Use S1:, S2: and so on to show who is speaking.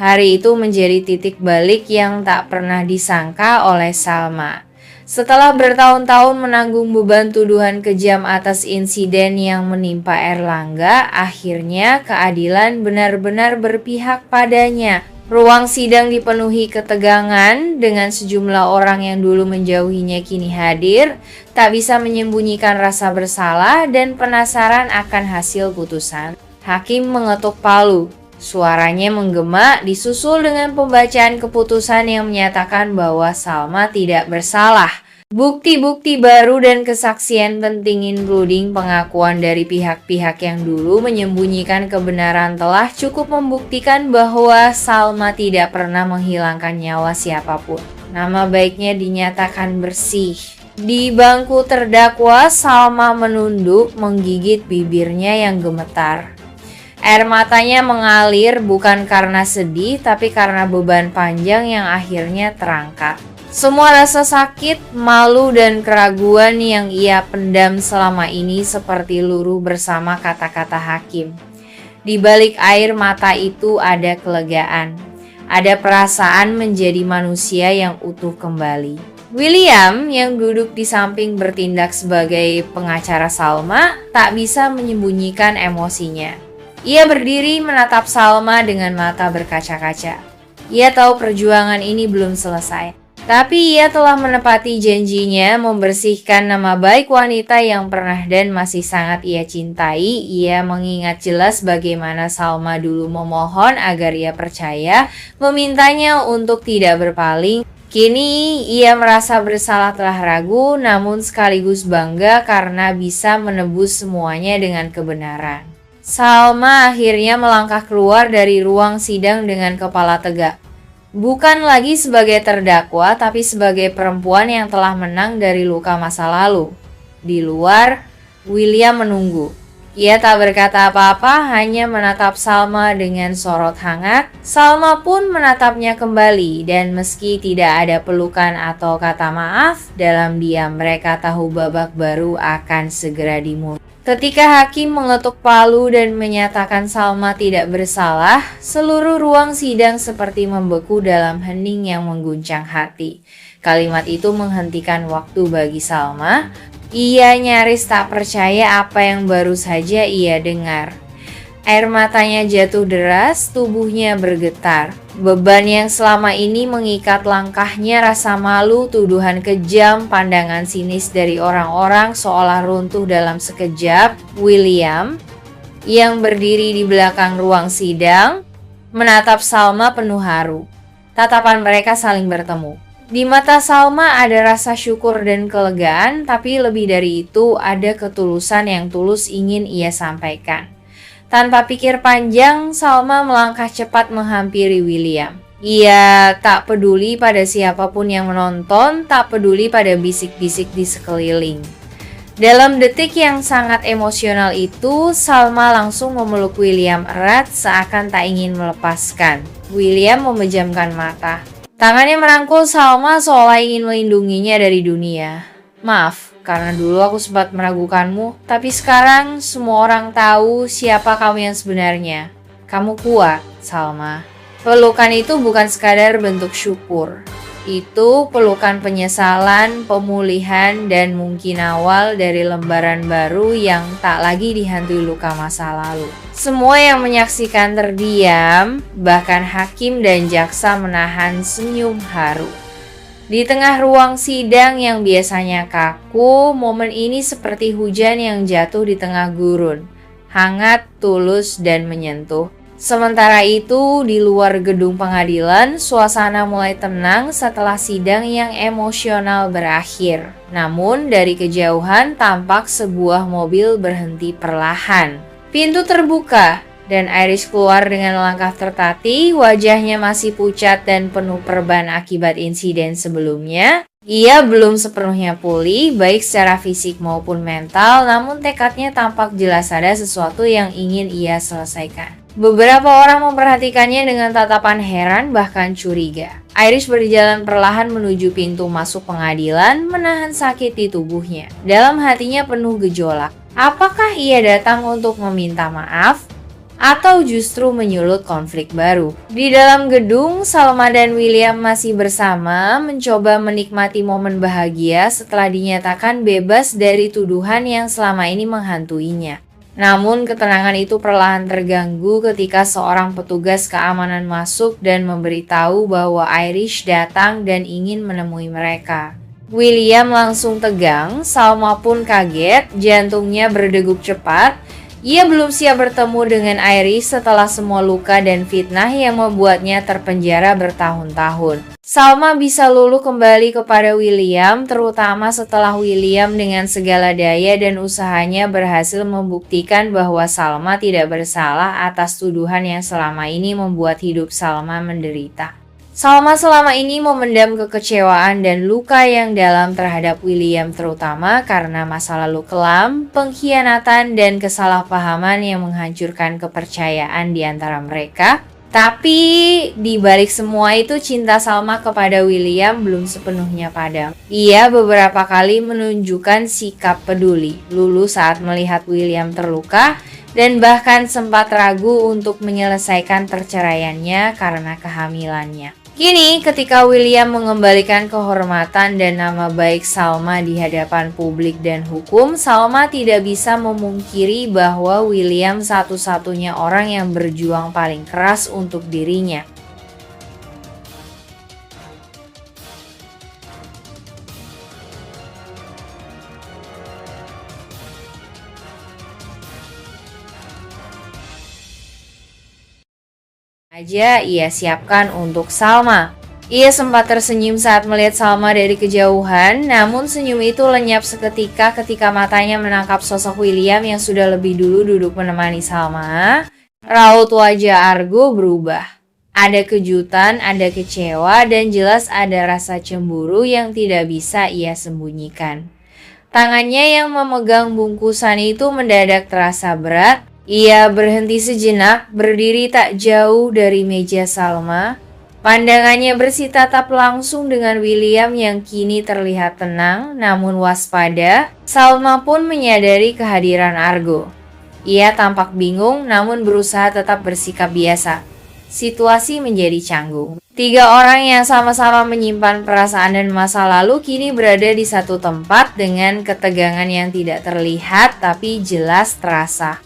S1: Hari itu menjadi titik balik yang tak pernah disangka oleh Salma. Setelah bertahun-tahun menanggung beban tuduhan kejam atas insiden yang menimpa Erlangga, akhirnya keadilan benar-benar berpihak padanya. Ruang sidang dipenuhi ketegangan dengan sejumlah orang yang dulu menjauhinya kini hadir, tak bisa menyembunyikan rasa bersalah dan penasaran akan hasil putusan. Hakim mengetuk palu. Suaranya menggema disusul dengan pembacaan keputusan yang menyatakan bahwa Salma tidak bersalah. Bukti-bukti baru dan kesaksian penting including pengakuan dari pihak-pihak yang dulu menyembunyikan kebenaran telah cukup membuktikan bahwa Salma tidak pernah menghilangkan nyawa siapapun. Nama baiknya dinyatakan bersih. Di bangku terdakwa, Salma menunduk menggigit bibirnya yang gemetar. Air matanya mengalir bukan karena sedih, tapi karena beban panjang yang akhirnya terangkat. Semua rasa sakit, malu, dan keraguan yang ia pendam selama ini seperti luruh bersama kata-kata hakim. Di balik air mata itu ada kelegaan. Ada perasaan menjadi manusia yang utuh kembali. William yang duduk di samping bertindak sebagai pengacara Salma tak bisa menyembunyikan emosinya. Ia berdiri menatap Salma dengan mata berkaca-kaca. Ia tahu perjuangan ini belum selesai. Tapi ia telah menepati janjinya membersihkan nama baik wanita yang pernah dan masih sangat ia cintai. Ia mengingat jelas bagaimana Salma dulu memohon agar ia percaya, memintanya untuk tidak berpaling. Kini ia merasa bersalah telah ragu, namun sekaligus bangga karena bisa menebus semuanya dengan kebenaran. Salma akhirnya melangkah keluar dari ruang sidang dengan kepala tegak. Bukan lagi sebagai terdakwa, tapi sebagai perempuan yang telah menang dari luka masa lalu. Di luar, William menunggu. Ia tak berkata apa-apa, hanya menatap Salma dengan sorot hangat. Salma pun menatapnya kembali, dan meski tidak ada pelukan atau kata maaf, dalam diam mereka tahu babak baru akan segera dimulai. Ketika hakim mengetuk palu dan menyatakan Salma tidak bersalah, seluruh ruang sidang seperti membeku dalam hening yang mengguncang hati. Kalimat itu menghentikan waktu bagi Salma. Ia nyaris tak percaya apa yang baru saja ia dengar. Air matanya jatuh deras, tubuhnya bergetar. Beban yang selama ini mengikat langkahnya, rasa malu, tuduhan kejam, pandangan sinis dari orang-orang seolah runtuh dalam sekejap. William, yang berdiri di belakang ruang sidang, menatap Salma penuh haru. Tatapan mereka saling bertemu. Di mata Salma ada rasa syukur dan kelegaan, tapi lebih dari itu ada ketulusan yang tulus ingin ia sampaikan. Tanpa pikir panjang, Salma melangkah cepat menghampiri William. Ia tak peduli pada siapapun yang menonton, tak peduli pada bisik-bisik di sekeliling. Dalam detik yang sangat emosional itu, Salma langsung memeluk William erat seakan tak ingin melepaskan. William memejamkan mata. Tangannya merangkul Salma seolah ingin melindunginya dari dunia. Maaf, karena dulu aku sempat meragukanmu, tapi sekarang semua orang tahu siapa kamu yang sebenarnya. Kamu kuat, Salma. Pelukan itu bukan sekadar bentuk syukur. Itu pelukan penyesalan, pemulihan, dan mungkin awal dari lembaran baru yang tak lagi dihantui luka masa lalu. Semua yang menyaksikan terdiam, bahkan hakim dan jaksa menahan senyum haru. Di tengah ruang sidang yang biasanya kaku, momen ini seperti hujan yang jatuh di tengah gurun, hangat, tulus, dan menyentuh. Sementara itu, di luar gedung pengadilan, suasana mulai tenang setelah sidang yang emosional berakhir. Namun, dari kejauhan tampak sebuah mobil berhenti perlahan. Pintu terbuka, dan Iris keluar dengan langkah tertatih, wajahnya masih pucat dan penuh perban akibat insiden sebelumnya. Ia belum sepenuhnya pulih, baik secara fisik maupun mental, namun tekadnya tampak jelas ada sesuatu yang ingin ia selesaikan. Beberapa orang memperhatikannya dengan tatapan heran bahkan curiga. Iris berjalan perlahan menuju pintu masuk pengadilan, menahan sakit di tubuhnya. Dalam hatinya penuh gejolak. Apakah ia datang untuk meminta maaf? atau justru menyulut konflik baru. Di dalam gedung, Salma dan William masih bersama, mencoba menikmati momen bahagia setelah dinyatakan bebas dari tuduhan yang selama ini menghantuinya. Namun ketenangan itu perlahan terganggu ketika seorang petugas keamanan masuk dan memberitahu bahwa Irish datang dan ingin menemui mereka. William langsung tegang, Salma pun kaget, jantungnya berdegup cepat. Ia belum siap bertemu dengan Iris setelah semua luka dan fitnah yang membuatnya terpenjara bertahun-tahun. Salma bisa luluh kembali kepada William, terutama setelah William dengan segala daya dan usahanya berhasil membuktikan bahwa Salma tidak bersalah atas tuduhan yang selama ini membuat hidup Salma menderita. Salma selama ini memendam kekecewaan dan luka yang dalam terhadap William, terutama karena masa lalu kelam, pengkhianatan, dan kesalahpahaman yang menghancurkan kepercayaan di antara mereka. Tapi di balik semua itu, cinta Salma kepada William belum sepenuhnya padam. Ia beberapa kali menunjukkan sikap peduli, luluh saat melihat William terluka, dan bahkan sempat ragu untuk menyelesaikan perceraiannya karena kehamilannya. Kini, ketika William mengembalikan kehormatan dan nama baik Salma di hadapan publik dan hukum, Salma tidak bisa memungkiri bahwa William satu-satunya orang yang berjuang paling keras untuk dirinya. Aja ia siapkan untuk Salma. Ia sempat tersenyum saat melihat Salma dari kejauhan, namun senyum itu lenyap seketika ketika matanya menangkap sosok William yang sudah lebih dulu duduk menemani Salma. Raut wajah Argo berubah. Ada kejutan, ada kecewa, dan jelas ada rasa cemburu yang tidak bisa ia sembunyikan. Tangannya yang memegang bungkusan itu mendadak terasa berat. Ia berhenti sejenak, berdiri tak jauh dari meja Salma. Pandangannya bersitatap langsung dengan William yang kini terlihat tenang namun waspada. Salma pun menyadari kehadiran Argo. Ia tampak bingung namun berusaha tetap bersikap biasa. Situasi menjadi canggung. Tiga orang yang sama-sama menyimpan perasaan dan masa lalu kini berada di satu tempat dengan ketegangan yang tidak terlihat tapi jelas terasa.